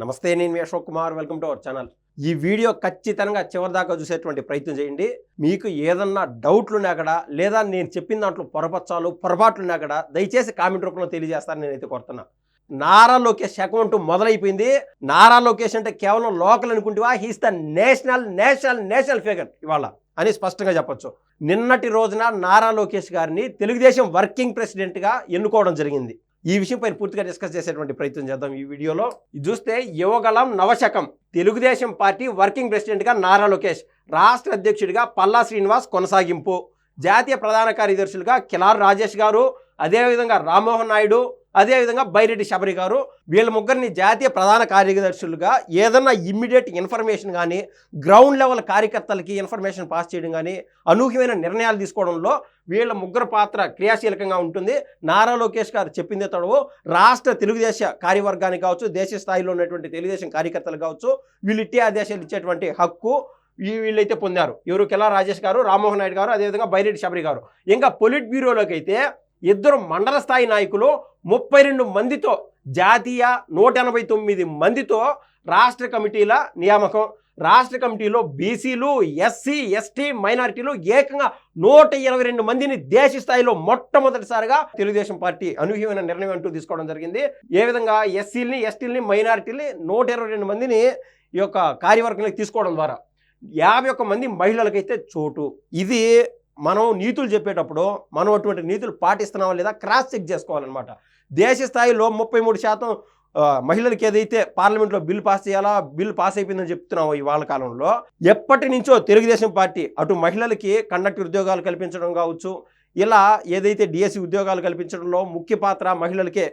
నమస్తే, నేను మీ Ashok Kumar. Welcome to our channel. ఈ వీడియో ఖచ్చితంగా చివరిదాకా చూసేటువంటి ప్రయత్నం చేయండి. మీకు ఏదన్నా డౌట్లున్నా కూడా, లేదా నేను చెప్పిన దాంట్లో పొరపాట్లున్నా కూడా దయచేసి కామెంట్ రూపంలో తెలియజేస్తారని నేనైతే కోరుతున్నా. నారా లోకేష్ అకౌంట్ మొదలైపోయింది. నారా లోకేష్ అంటే కేవలం లోకల్ అనుకుంటేవా, హీస్ ద నేషనల్ ఫిగర్ ఇవాళ అని స్పష్టంగా చెప్పొచ్చు. నిన్నటి రోజున నారా లోకేష్ గారిని తెలుగుదేశం వర్కింగ్ ప్రెసిడెంట్గా ఎన్నుకోవడం జరిగింది. ఈ విషయంపై పూర్తిగా డిస్కస్ చేసేటువంటి ప్రయత్నం చేద్దాం ఈ వీడియోలో. చూస్తే యువగలం నవశకం, తెలుగుదేశం పార్టీ వర్కింగ్ ప్రెసిడెంట్గా నారా లోకేష్, రాష్ట్ర అధ్యక్షుడిగా పల్లా శ్రీనివాస్ కొనసాగింపు, జాతీయ ప్రధాన కార్యదర్శులుగా కిలార్ రాజేష్ గారు, అదేవిధంగా రామ్మోహన్ నాయుడు, అదేవిధంగా బైరెడ్డి శబరి గారు, వీళ్ళ ముగ్గురిని జాతీయ ప్రధాన కార్యదర్శులుగా ఏదన్నా ఇమ్మీడియట్ ఇన్ఫర్మేషన్ కానీ, గ్రౌండ్ లెవెల్ కార్యకర్తలకి ఇన్ఫర్మేషన్ పాస్ చేయడం కానీ, అనూహ్యమైన నిర్ణయాలు తీసుకోవడంలో వీళ్ళ ముగ్గురు పాత్ర క్రియాశీలకంగా ఉంటుంది. నారా లోకేష్ గారు చెప్పిందే తడవు రాష్ట్ర తెలుగుదేశ కార్యవర్గానికి కావచ్చు, దేశ స్థాయిలో ఉన్నటువంటి తెలుగుదేశం కార్యకర్తలు కావచ్చు, వీళ్ళు ఇట్టే ఆదేశాలు ఇచ్చేటువంటి హక్కు వీళ్ళైతే పొందారు. ఎవరు? కిలార్ రాజేష్ గారు, రామ్మోహన్ నాయుడు గారు, అదేవిధంగా బైరెడ్డి శబరి గారు. ఇంకా పొలిట్ బ్యూరోలోకి అయితే ఇద్దరు మండల స్థాయి నాయకులు 32 మందితో, జాతీయ 189 మందితో రాష్ట్ర కమిటీల నియామకం. రాష్ట్ర కమిటీలో బీసీలు, ఎస్సీ, ఎస్టీ, మైనారిటీలు ఏకంగా 122 మందిని దేశ స్థాయిలో మొట్టమొదటిసారిగా తెలుగుదేశం పార్టీ అనూహ్యమైన నిర్ణయం అంటూ తీసుకోవడం జరిగింది. ఏ విధంగా ఎస్సీలని, ఎస్టీలని, మైనారిటీని 122 మందిని ఈ యొక్క కార్యవర్గంలోకి తీసుకోవడం ద్వారా 51 మంది మహిళలకైతే చోటు. ఇది మనం నీతులు చెప్పేటప్పుడు మనం అటువంటి నీతులు పాటిస్తున్నామా లేదా క్రాస్ చెక్ చేసుకోవాలన్నమాట. దేశ స్థాయిలో 33% మహిళలకి ఏదైతే పార్లమెంట్లో బిల్ పాస్ చేయాలా, బిల్ పాస్ అయిపోయిందని చెప్తున్నాము ఇవాళ కాలంలో, ఎప్పటి నుంచో తెలుగుదేశం పార్టీ అటు మహిళలకి కండక్టర్ ఉద్యోగాలు కల్పించడం కావచ్చు, ఇలా ఏదైతే డిఎస్సి ఉద్యోగాలు కల్పించడంలో ముఖ్య పాత్ర మహిళలకే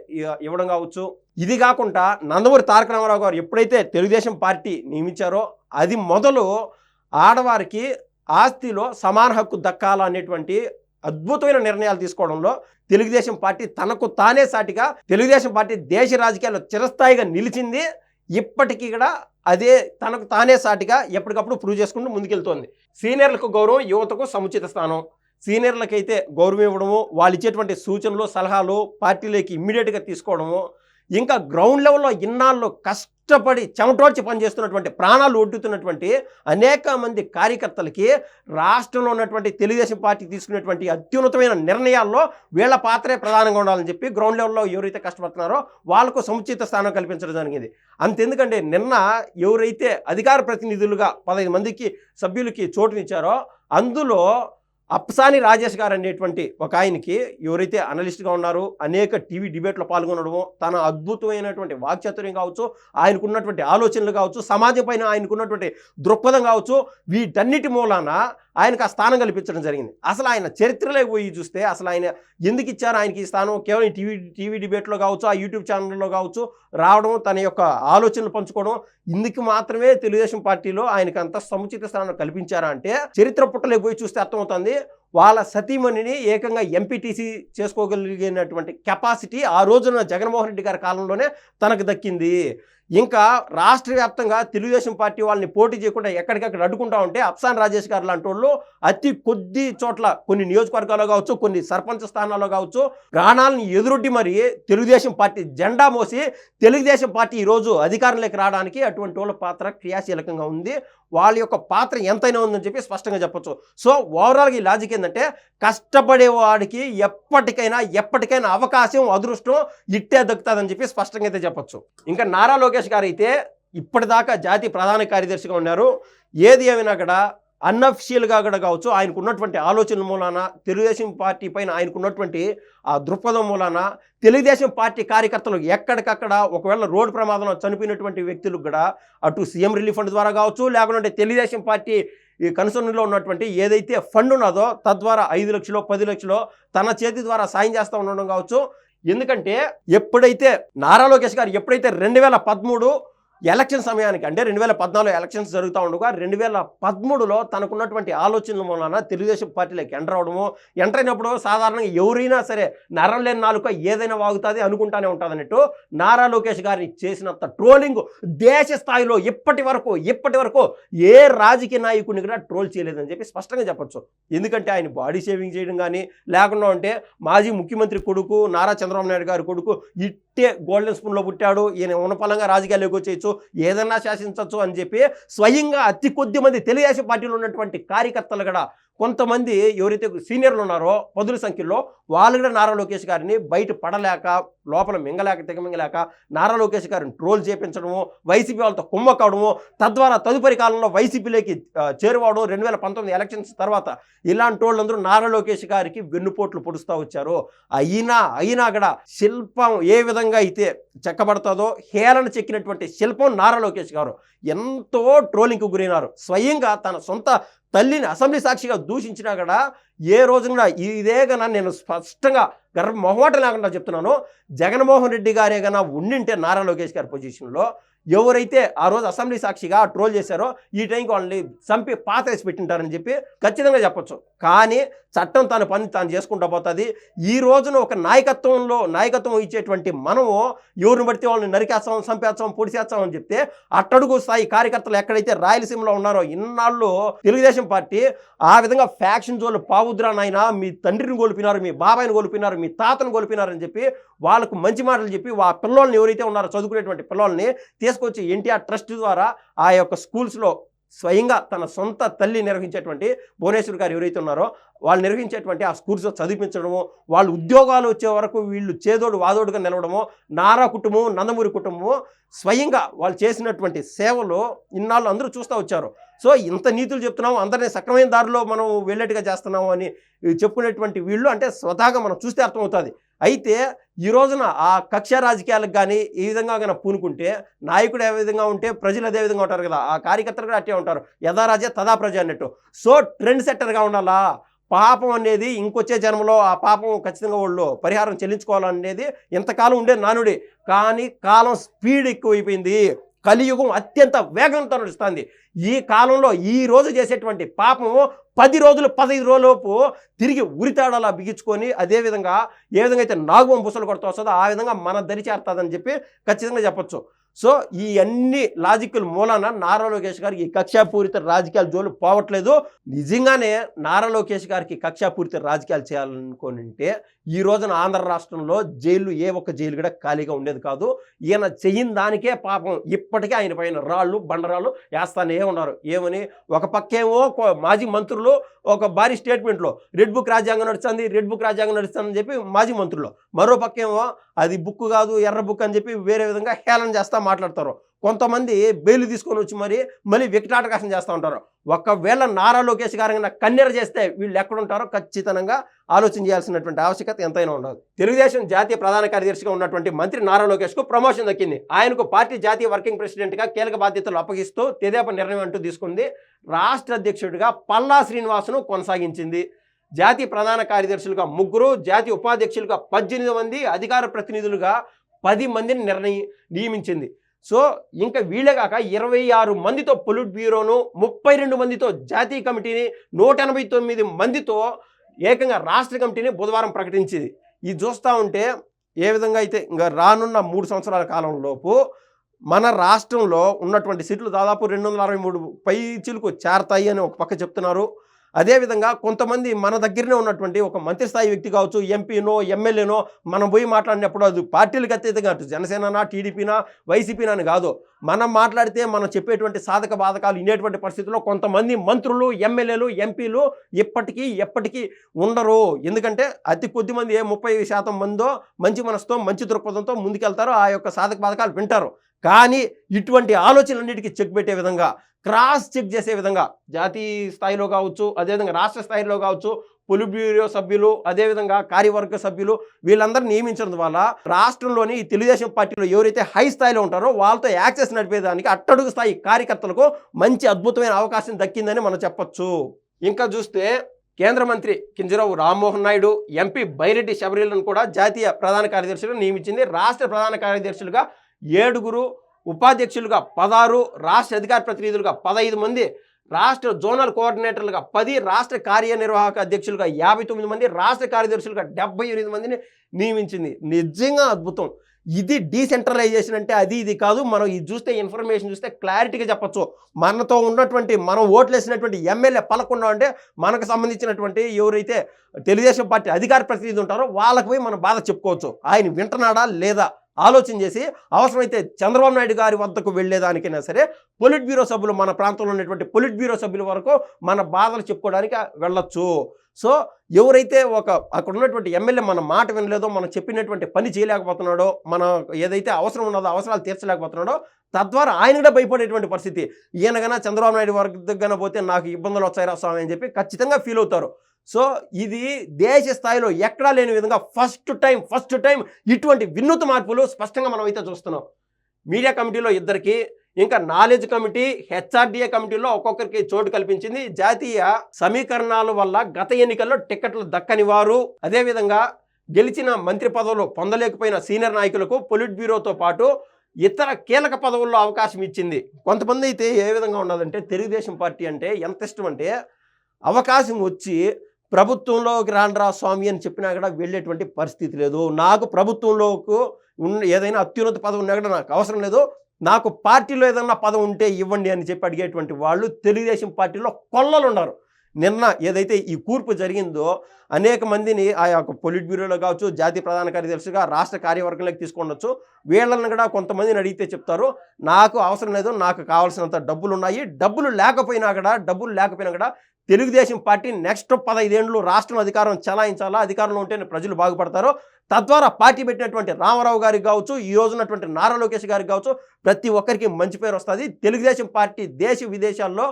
ఇవ్వడం కావచ్చు. ఇది కాకుండా నందమూరి తారక రామారావు గారు ఎప్పుడైతే తెలుగుదేశం పార్టీ నియమించారో అది మొదలు ఆడవారికి ఆస్తిలో సమాన హక్కు దక్కాలనేటువంటి అద్భుతమైన నిర్ణయాలు తీసుకోవడంలో తెలుగుదేశం పార్టీ తనకు తానే సాటిగా తెలుగుదేశం పార్టీ దేశ రాజకీయాల్లో చిరస్థాయిగా నిలిచింది. ఇప్పటికీ కూడా అదే తనకు తానే సాటిగా ఎప్పటికప్పుడు ప్రూవ్ చేసుకుంటూ ముందుకెళ్తోంది. సీనియర్లకు గౌరవం, యువతకు సముచిత స్థానం. సీనియర్లకైతే గౌరవం ఇవ్వడము, వాళ్ళు ఇచ్చేటువంటి సూచనలు, సలహాలు పార్టీలోకి ఇమ్మీడియట్గా తీసుకోవడము, ఇంకా గ్రౌండ్ లెవెల్లో ఇన్నాళ్ళు కష్టపడి చెమటోడ్చి పనిచేస్తున్నటువంటి, ప్రాణాలు ఒడ్డుతున్నటువంటి అనేక మంది కార్యకర్తలకి రాష్ట్రంలో ఉన్నటువంటి తెలుగుదేశం పార్టీ తీసుకునేటువంటి అత్యున్నతమైన నిర్ణయాల్లో వీళ్ళ పాత్రే ప్రధానంగా ఉండాలని చెప్పి గ్రౌండ్ లెవెల్లో ఎవరైతే కష్టపడుతున్నారో వాళ్ళకు సముచిత స్థానం కల్పించడం జరిగింది. అంతెందుకంటే నిన్న ఎవరైతే అధికార ప్రతినిధులుగా 15 మందికి సభ్యులకి చోటునిచ్చారో అందులో అప్సాని రాజేష్ గారు అనేటువంటి ఒక ఆయనకి ఎవరైతే అనలిస్ట్గా ఉన్నారో, అనేక టీవీ డిబేట్లో పాల్గొనడము, తన అద్భుతమైనటువంటి వాక్చాతుర్యం కావచ్చు, ఆయనకున్నటువంటి ఆలోచనలు కావచ్చు, సమాజం పైన ఆయనకున్నటువంటి దృక్పథం కావచ్చు, వీటన్నిటి మూలాన ఆయనకు ఆ స్థానం కల్పించడం జరిగింది. అసలు ఆయన చరిత్రలో పోయి చూస్తే అసలు ఆయన ఎందుకు ఇచ్చారు ఆయనకి ఈ స్థానం? కేవలం టీవీ డిబేట్లో కావచ్చు, ఆ యూట్యూబ్ ఛానల్లో కావచ్చు రావడం, తన యొక్క ఆలోచనలు పంచుకోవడం, ఇందుకు మాత్రమే తెలుగుదేశం పార్టీలో ఆయనకు అంత సముచిత స్థానం కల్పించారా అంటే చరిత్ర పుట్టలేక పోయి చూస్తే అర్థమవుతుంది. వాళ్ళ సతీమణిని ఏకంగా ఎంపీటీసీ చేసుకోగలిగినటువంటి కెపాసిటీ ఆ రోజున జగన్మోహన్ రెడ్డి గారి కాలంలోనే తనకు దక్కింది. ఇంకా రాష్ట్ర వ్యాప్తంగా తెలుగుదేశం పార్టీ వాళ్ళని పోటీ చేయకుండా ఎక్కడికక్కడ అడ్డుకుంటా ఉంటే అప్సాన్ రాజేష్ గారు లాంటి వాళ్ళు అతి కొద్ది చోట్ల, కొన్ని నియోజకవర్గాల్లో కావచ్చు, కొన్ని సర్పంచ్ స్థానాల్లో కావచ్చు, ప్రాణాలను ఎదురొడ్డి మరి తెలుగుదేశం పార్టీ జెండా మోసి తెలుగుదేశం పార్టీ ఈరోజు అధికారంలోకి రావడానికి అటువంటి వాళ్ళ పాత్ర క్రియాశీలకంగా ఉంది. వాళ్ళ యొక్క పాత్ర ఎంతైనా ఉందని చెప్పి స్పష్టంగా చెప్పొచ్చు. సో ఓవరాల్గా ఈ లాజిక్ ఏంటంటే కష్టపడేవాడికి ఎప్పటికైనా అవకాశం, అదృష్టం ఇట్టే దక్కుతుందని చెప్పి స్పష్టంగా అయితే చెప్పొచ్చు. ఇంకా నారా లోకేష్ గారు అయితే ఇప్పటిదాకా జాతీయ ప్రధాన కార్యదర్శిగా ఉన్నారు. ఏది ఏమైనా కూడా అన్అఫిషియల్గా కూడా కావచ్చు, ఆయనకు ఉన్నటువంటి ఆలోచనల మూలాన, తెలుగుదేశం పార్టీ పైన ఆయనకున్నటువంటి ఆ దృక్పథం మూలాన తెలుగుదేశం పార్టీ కార్యకర్తలు ఎక్కడికక్కడ ఒకవేళ రోడ్డు ప్రమాదంలో చనిపోయినటువంటి వ్యక్తులకు కూడా అటు సీఎం రిలీఫ్ ఫండ్ ద్వారా కావచ్చు, లేకుంటే తెలుగుదేశం పార్టీ ఈ కన్సర్న్లో ఉన్నటువంటి ఏదైతే ఫండ్ ఉన్నదో తద్వారా 5 లక్షలు 10 లక్షలు తన చేతి ద్వారా సాయం చేస్తూ ఉండడం కావచ్చు. ఎందుకంటే ఎప్పుడైతే నారా లోకేష్ గారు 2013 ఎలక్షన్ సమయానికి, అంటే 2014 ఎలక్షన్స్ జరుగుతూ ఉండగా 2013లో తనకున్నటువంటి ఆలోచనల మూలన తెలుగుదేశం పార్టీలోకి ఎంటర్ అయినప్పుడు సాధారణంగా ఎవరైనా సరే నరం లేని నాలుక ఏదైనా వాగుతుంది అనుకుంటానే ఉంటుంది అన్నట్టు నారా లోకేష్ గారిని చేసినంత ట్రోలింగ్ దేశ స్థాయిలో ఇప్పటి వరకు ఏ రాజకీయ నాయకుడిని కూడా ట్రోల్ చేయలేదని చెప్పి స్పష్టంగా చెప్పొచ్చు. ఎందుకంటే ఆయన బాడీ షేవింగ్ చేయడం కానీ, లేకుండా ఉంటే మాజీ ముఖ్యమంత్రి కొడుకు నారా చంద్రబాబు నాయుడు గారి కొడుకు ఇట్టే గోల్డెన్ స్పూన్లో పుట్టాడు, ఈయన ఉన్నపలంగా రాజకీయాల్లోకి వచ్చేయచ్చు, ఏదన్నా శాసించవచ్చు అని చెప్పి స్వయంగా అతి కొద్ది మంది తెలుగుదేశం పార్టీలో ఉన్నటువంటి కార్యకర్తలు కూడా కొంతమంది ఎవరైతే సీనియర్లు ఉన్నారో పదుల సంఖ్యలో వాళ్ళు కూడా నారా లోకేష్ గారిని బయట పడలేక లోపల మింగలేక తెగమింగలేక నారా లోకేష్ గారిని ట్రోల్ చేపించడము, వైసీపీ వాళ్ళతో కుమ్మక్కడము, తద్వారా తదుపరి కాలంలో వైసీపీలోకి చేరువవడం 2019 ఎలక్షన్స్ తర్వాత ఇలాంటి వాళ్ళందరూ నారా లోకేష్ గారికి వెన్నుపోట్లు పొడుస్తూ వచ్చారు. అయినా కూడా శిల్పం ఏ విధంగా అయితే చెక్కబడుతుందో హేళన చెక్కినటువంటి శిల్పం నారా లోకేష్ గారు ఎంతో ట్రోలింగ్కి గురైనారు. స్వయంగా తన సొంత తల్లిని అసెంబ్లీ సాక్షిగా దూషించినా కూడా ఏ రోజు కూడా ఇదే కన్నా నేను స్పష్టంగా మొహమాట లేకుండా చెప్తున్నాను, జగన్మోహన్ రెడ్డి గారే కన్నా ఉండింటే నారా లోకేష్ గారి పొజిషన్లో ఎవరైతే ఆ రోజు అసెంబ్లీ సాక్షిగా ట్రోల్ చేశారో ఈ టైంకి వాళ్ళని చంపి పాతేసి పెట్టింటారని చెప్పి ఖచ్చితంగా చెప్పొచ్చు. కానీ చట్టం తన పని తాను చేసుకుంటూ పోతుంది. ఈ రోజున ఒక నాయకత్వం ఇచ్చేటువంటి మనము ఎవరిని బడితే వాళ్ళని నరికేస్తాం, చంపేస్తాం, పొడిచేస్తాం అని చెప్తే అట్టడుగు స్థాయి కార్యకర్తలు ఎక్కడైతే రాయలసీమలో ఉన్నారో ఇన్నాళ్ళు తెలుగుదేశం పార్టీ ఆ విధంగా ఫ్యాక్షన్ జోన్లు పావుద్రానైనా మీ తండ్రిని కోల్పోయినారు, మీ బాబాయిని కోల్పోయినారు, మీ తాతను కోల్పోయినారని చెప్పి వాళ్ళకు మంచి మాటలు చెప్పి ఆ పిల్లల్ని ఎవరైతే ఉన్నారో చదువుకునేటువంటి పిల్లల్ని తీసుకొచ్చి ఎన్టీఆర్ ట్రస్ట్ ద్వారా ఆ యొక్క స్కూల్స్లో స్వయంగా తన సొంత తల్లి నిర్వహించేటువంటి భువనేశ్వర్ గారు ఎవరైతే ఉన్నారో వాళ్ళు నిర్వహించేటువంటి ఆ స్కూల్స్లో చదివించడము, వాళ్ళు ఉద్యోగాలు వచ్చే వరకు వీళ్ళు చేదోడు వాదోడుగా నిలవడము, నారా కుటుంబం, నందమూరి కుటుంబము స్వయంగా వాళ్ళు చేసినటువంటి సేవలు ఇన్నాళ్ళు అందరూ చూస్తూ వచ్చారు. సో ఇంత నీతులు చెప్తున్నాము, అందరినీ సక్రమైన దారిలో మనం వెళ్ళేట్టుగా చేస్తున్నాము అని చెప్పుకునేటువంటి వీళ్ళు అంటే స్వతహాగా మనం చూస్తే అర్థమవుతుంది. అయితే ఈ రోజున ఆ కక్ష రాజకీయాలకు కానీ ఈ విధంగా కానీ పూనుకుంటే నాయకుడు ఏ విధంగా ఉంటే ప్రజలు అదే విధంగా ఉంటారు కదా, ఆ కార్యకర్తలు కూడా అట్టే ఉంటారు. యథా రాజే తదా ప్రజ అన్నట్టు. సో ట్రెండ్ సెట్టర్గా ఉండాలా. పాపం అనేది ఇంకొచ్చే జన్మలో ఆ పాపం ఖచ్చితంగా వాళ్ళు పరిహారం చెల్లించుకోవాలనేది ఇంతకాలం ఉండే నానుడి. కానీ కాలం స్పీడ్ ఎక్కువైపోయింది, కలియుగం అత్యంత వేగంతో నడుస్తుంది. ఈ కాలంలో ఈ రోజు చేసేటువంటి పాపము 10 రోజులు 15 రోజులలోపు తిరిగి ఉరితాడలా బిగించుకొని అదేవిధంగా ఏ విధంగా అయితే నాగువం బుసలు కొడుతూ వస్తుందో ఆ విధంగా మన దరి చేరుతుందని చెప్పి ఖచ్చితంగా చెప్పొచ్చు. సో ఈ అన్ని లాజికల్ మూలాన నారా లోకేష్ గారికి ఈ కక్షాపూరిత రాజకీయాలు జోలు పోవట్లేదు. నిజంగానే నారా లోకేష్ గారికి కక్షాపూరిత రాజకీయాలు చేయాలనుకోనింటే ఈ రోజున ఆంధ్ర రాష్ట్రంలో జైలు ఏ ఒక్క జైలు కూడా ఖాళీగా ఉండేది కాదు. ఈయన చెయ్యని దానికే పాపం ఇప్పటికే ఆయన పైన రాళ్ళు బండరాళ్ళు వేస్తానే ఉన్నారు. ఏమని ఒక పక్కేమో మాజీ మంత్రులు ఒక భారీ స్టేట్మెంట్లో రెడ్ బుక్ రాజ్యాంగం నడుస్తుందని చెప్పి మాజీ మంత్రులు, మరో పక్కేమో అది బుక్ కాదు ఎర్ర బుక్ అని చెప్పి వేరే విధంగా హేళన చేస్తూ మాట్లాడతారు. కొంతమంది బెయిల్ తీసుకొని వచ్చి మళ్ళీ వికటాటకాశం చేస్తూ ఉంటారు. ఒకవేళ నారా లోకేష్ గారు కన్నెర చేస్తే వీళ్ళు ఎక్కడుంటారో ఖచ్చితంగా ఆలోచన చేయాల్సినటువంటి ఆవశ్యకత ఎంతైనా ఉండదు. తెలుగుదేశం జాతీయ ప్రధాన కార్యదర్శిగా ఉన్నటువంటి మంత్రి నారా లోకేష్కు ప్రమోషన్ దక్కింది. ఆయనకు పార్టీ జాతీయ వర్కింగ్ ప్రెసిడెంట్గా కీలక బాధ్యతలు అప్పగిస్తూ తెదేపా నిర్ణయం అంటూ తీసుకుంది. రాష్ట్ర అధ్యక్షుడిగా పల్లా శ్రీనివాసును కొనసాగించింది. జాతీయ ప్రధాన కార్యదర్శులుగా 3, జాతీయ ఉపాధ్యక్షులుగా 18 మంది, అధికార ప్రతినిధులుగా 10 మందిని నియమించింది. సో ఇంకా వీళ్ళే కాక 26 మందితో పొలిట్ బ్యూరోను, 32 మందితో జాతీయ కమిటీని, 189 మందితో ఏకంగా రాష్ట్ర కమిటీని బుధవారం ప్రకటించింది. ఇది చూస్తూ ఉంటే ఏ విధంగా అయితే ఇంకా రానున్న 3 సంవత్సరాల కాలంలోపు మన రాష్ట్రంలో ఉన్నటువంటి సీట్లు దాదాపు 263 పై చిలుకు చేరతాయి అని ఒక పక్క చెప్తున్నారు. అదేవిధంగా కొంతమంది మన దగ్గరనే ఉన్నటువంటి ఒక మంత్రి స్థాయి వ్యక్తి కావచ్చు, ఎంపీనో ఎమ్మెల్యేనో మనం పోయి మాట్లాడినప్పుడు అది పార్టీలకు అతీతంగా అటు జనసేననా టీడీపీనా వైసీపీనా అని కాదు, మనం మాట్లాడితే మనం చెప్పేటువంటి సాధక బాధకాలు వినేటువంటి పరిస్థితుల్లో కొంతమంది మంత్రులు, ఎమ్మెల్యేలు, ఎంపీలు ఎప్పటికీ ఉండరు. ఎందుకంటే అతి కొద్ది మంది 30% మందో మంచి మనసుతో మంచి దృక్పథంతో ముందుకెళ్తారో ఆ యొక్క సాధక బాధకాలు వింటారు. కానీ ఇటువంటి ఆలోచనలన్నిటికీ చెక్ పెట్టే విధంగా, క్రాస్ చెక్ చేసే విధంగా జాతీయ స్థాయిలో కావచ్చు, అదేవిధంగా రాష్ట్ర స్థాయిలో కావచ్చు పొలిట్ బ్యూరో సభ్యులు, అదేవిధంగా కార్యవర్గ సభ్యులు వీళ్ళందరూ నియమించడం వల్ల రాష్ట్రంలోని తెలుగుదేశం పార్టీలో ఎవరైతే హై స్థాయిలో ఉంటారో వాళ్ళతో యాక్సెస్ నడిపేదానికి అట్టడుగు స్థాయి కార్యకర్తలకు మంచి అద్భుతమైన అవకాశం దక్కిందని మనం చెప్పొచ్చు. ఇంకా చూస్తే కేంద్ర మంత్రి కింజరాపు రామ్మోహన్ నాయుడు, ఎంపీ బైరెడ్డి శబరిలను కూడా జాతీయ ప్రధాన కార్యదర్శులుగా నియమించింది. రాష్ట్ర ప్రధాన కార్యదర్శులుగా 7, ఉపాధ్యక్షులుగా 16, రాష్ట్ర అధికార ప్రతినిధులుగా 15 మంది, రాష్ట్ర జోనల్ కోఆర్డినేటర్లుగా 10, రాష్ట్ర కార్యనిర్వాహక అధ్యక్షులుగా 59 మంది, రాష్ట్ర కార్యదర్శులుగా 78 మందిని నియమించింది. నిజంగా అద్భుతం. ఇది డీసెంట్రలైజేషన్ అంటే అది ఇది కాదు. మనం ఇది చూస్తే ఇన్ఫర్మేషన్ చూస్తే క్లారిటీగా చెప్పచ్చు. మనతో ఉన్నటువంటి మనం ఓట్లేసినటువంటి ఎమ్మెల్యే పలకుండా అంటే మనకు సంబంధించినటువంటి ఎవరైతే తెలుగుదేశం పార్టీ అధికార ప్రతినిధి ఉంటారో వాళ్ళకి పోయి మనం బాధ చెప్పుకోవచ్చు. ఆయన వింటున్నాడా లేదా ఆలోచన చేసి అవసరమైతే చంద్రబాబు నాయుడు గారి వద్దకు వెళ్ళేదానికైనా సరే పొలిట్ బ్యూరో సభ్యులు, మన ప్రాంతంలో ఉన్నటువంటి పొలిట్ బ్యూరో సభ్యుల వరకు మన బాధలు చెప్పుకోవడానికి వెళ్ళొచ్చు. సో ఎవరైతే అక్కడ ఉన్నటువంటి ఎమ్మెల్యే మన మాట వినలేదో, మనం చెప్పినటువంటి పని చేయలేకపోతున్నాడో, మన ఏదైతే అవసరం ఉన్నదో అవసరాలు తీర్చలేకపోతున్నాడో, తద్వారా ఆయన కూడా భయపడేటువంటి పరిస్థితి. ఈయనగానా చంద్రబాబు నాయుడు వరకు పోతే నాకు ఇబ్బందులు వచ్చాయిరా స్వామి అని చెప్పి ఖచ్చితంగా ఫీల్ అవుతారు. సో ఇది దేశ స్థాయిలో ఎక్కడా లేని విధంగా ఫస్ట్ టైం ఇటువంటి వినూత్న మార్పులు స్పష్టంగా మనం అయితే చూస్తున్నాం. మీడియా కమిటీలో ఇద్దరికి, ఇంకా నాలెడ్జ్ కమిటీ, హెచ్ఆర్డీఏ కమిటీలో ఒక్కొక్కరికి చోటు కల్పించింది. జాతీయ సమీకరణాల వల్ల గత ఎన్నికల్లో టికెట్లు దక్కని వారు, అదేవిధంగా గెలిచిన మంత్రి పదవులు పొందలేకపోయిన సీనియర్ నాయకులకు పొలిట్ బ్యూరోతో పాటు ఇతర కీలక పదవుల్లో అవకాశం ఇచ్చింది. కొంతమంది అయితే ఏ విధంగా ఉన్నదంటే, తెలుగుదేశం పార్టీ అంటే ఎంత ఇష్టం అంటే, అవకాశం వచ్చి ప్రభుత్వంలోకి రాండ్రా స్వామి అని చెప్పినా కూడా వెళ్ళేటువంటి పరిస్థితి లేదు. నాకు ప్రభుత్వంలోకి ఏదైనా అత్యున్నత పదవి ఉన్నా కూడా నాకు అవసరం లేదు, నాకు పార్టీలో ఏదైనా పదవి ఉంటే ఇవ్వండి అని చెప్పి అడిగేటువంటి వాళ్ళు తెలుగుదేశం పార్టీలో కొల్లలు ఉన్నారు. నిన్న ఏదైతే ఈ కూర్పు జరిగిందో అనేక మందిని ఆ యొక్క పొలిట్ బ్యూరోలో కావచ్చు, జాతీయ ప్రధాన కార్యదర్శిగా, రాష్ట్ర కార్యవర్గంలోకి తీసుకొనొచ్చు. వీళ్ళని కూడా కొంతమందిని అడిగితే చెప్తారు, నాకు అవసరం లేదు, నాకు కావాల్సినంత డబ్బులు ఉన్నాయి, డబ్బులు లేకపోయినా కూడా తెలుగుదేశం పార్టీ నెక్స్ట్ 15 ఏళ్ళు రాష్ట్రం అధికారం చలాయించాలా, అధికారంలో ఉంటేనే ప్రజలు బాగుపడతారు, తద్వారా పార్టీ పెట్టినటువంటి రామారావు గారికి కావచ్చు, ఈ రోజున్నటువంటి నారా లోకేష్ గారికి కావచ్చు, ప్రతి ఒక్కరికి మంచి పేరు వస్తుంది, తెలుగుదేశం పార్టీ దేశ విదేశాల్లో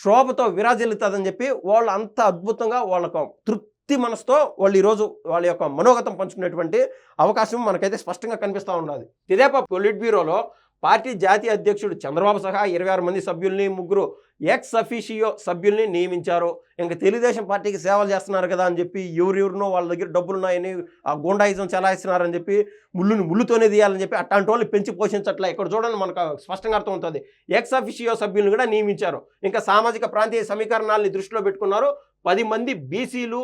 శోభతో విరాజిల్లుతుందని చెప్పి వాళ్ళు అంత అద్భుతంగా వాళ్ళకు తృప్తి మనసుతో వాళ్ళు ఈరోజు వాళ్ళ యొక్క మనోగతం పంచుకునేటువంటి అవకాశం మనకైతే స్పష్టంగా కనిపిస్తూ ఉన్నది. తెదేపా పొలిట్ బ్యూరోలో పార్టీ జాతీయ అధ్యక్షుడు చంద్రబాబు సహా 26 మంది సభ్యుల్ని, 3 ఎక్స్ అఫీషియో సభ్యుల్ని నియమించారు. ఇంకా తెలుగుదేశం పార్టీకి సేవలు చేస్తున్నారు కదా అని చెప్పి ఎవరెవరినో వాళ్ళ దగ్గర డబ్బులు ఉన్నాయని ఆ గూండాయిజం చలాయిస్తున్నారని చెప్పి ముళ్ళుతోనే తీయాలని చెప్పి అట్లాంటి వాళ్ళు పెంచి పోషించట్లే. ఇక్కడ చూడండి, మనకు స్పష్టంగా అర్థమవుతుంది. ఎక్స్ అఫీషియో సభ్యులను కూడా నియమించారు. ఇంకా సామాజిక ప్రాంతీయ సమీకరణాలని దృష్టిలో పెట్టుకున్నారు. 10 మంది బీసీలు,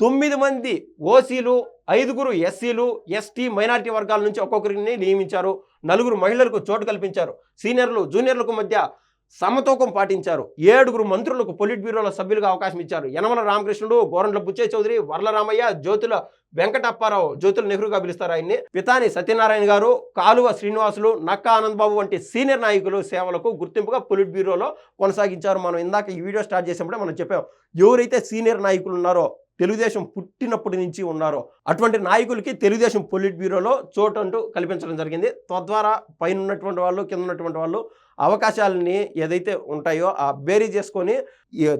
9 మంది ఓసీలు, 5 ఎస్సీలు, ఎస్టీ, మైనారిటీ వర్గాల నుంచి ఒక్కొక్కరిని నియమించారు. 4 మహిళలకు చోటు కల్పించారు. సీనియర్లు జూనియర్లకు మధ్య సమతూకం పాటించారు. 7 మంత్రులకు పొలిట్ బ్యూరోలో సభ్యులుగా అవకాశం ఇచ్చారు. యనమల రామకృష్ణుడు, గోరంట్ల బుచ్చయ్య చౌదరి, వర్ల రామయ్య, జ్యోతుల వెంకటప్పారావు, జ్యోతుల నెహ్రూగా పిలుస్తారు ఆయన్ని, పితాని సత్యనారాయణ గారు, కాలువ శ్రీనివాసులు, నక్కా ఆనందబాబు వంటి సీనియర్ నాయకులు సేవలకు గుర్తింపుగా పొలిట్ బ్యూరోలో కొనసాగించారు. మనం ఇందాక ఈ వీడియో స్టార్ట్ చేసినప్పుడే మనం చెప్పాం, ఎవరైతే సీనియర్ నాయకులు ఉన్నారో, తెలుగుదేశం పుట్టినప్పటి నుంచి ఉన్నారో అటువంటి నాయకులకి తెలుగుదేశం పొలిట్ బ్యూరోలో చోటు అంటూ కల్పించడం జరిగింది. తద్వారా పైన ఉన్నటువంటి వాళ్ళు, కింద ఉన్నటువంటి వాళ్ళు అవకాశాలని ఏదైతే ఉంటాయో ఆ బేరీ చేసుకొని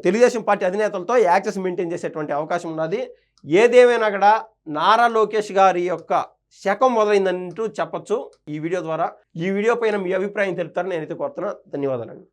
తెలుగుదేశం పార్టీ అధినేతలతో యాక్సెస్ మెయింటైన్ చేసేటువంటి అవకాశం ఉన్నది. ఏదేమైనా కూడా నారా లోకేష్ గారి యొక్క శకం మొదలైందంటూ చెప్పచ్చు ఈ వీడియో ద్వారా. ఈ వీడియో పైన మీ అభిప్రాయం తెలుపుతారని నేనైతే కోరుతున్నా. ధన్యవాదాలండి.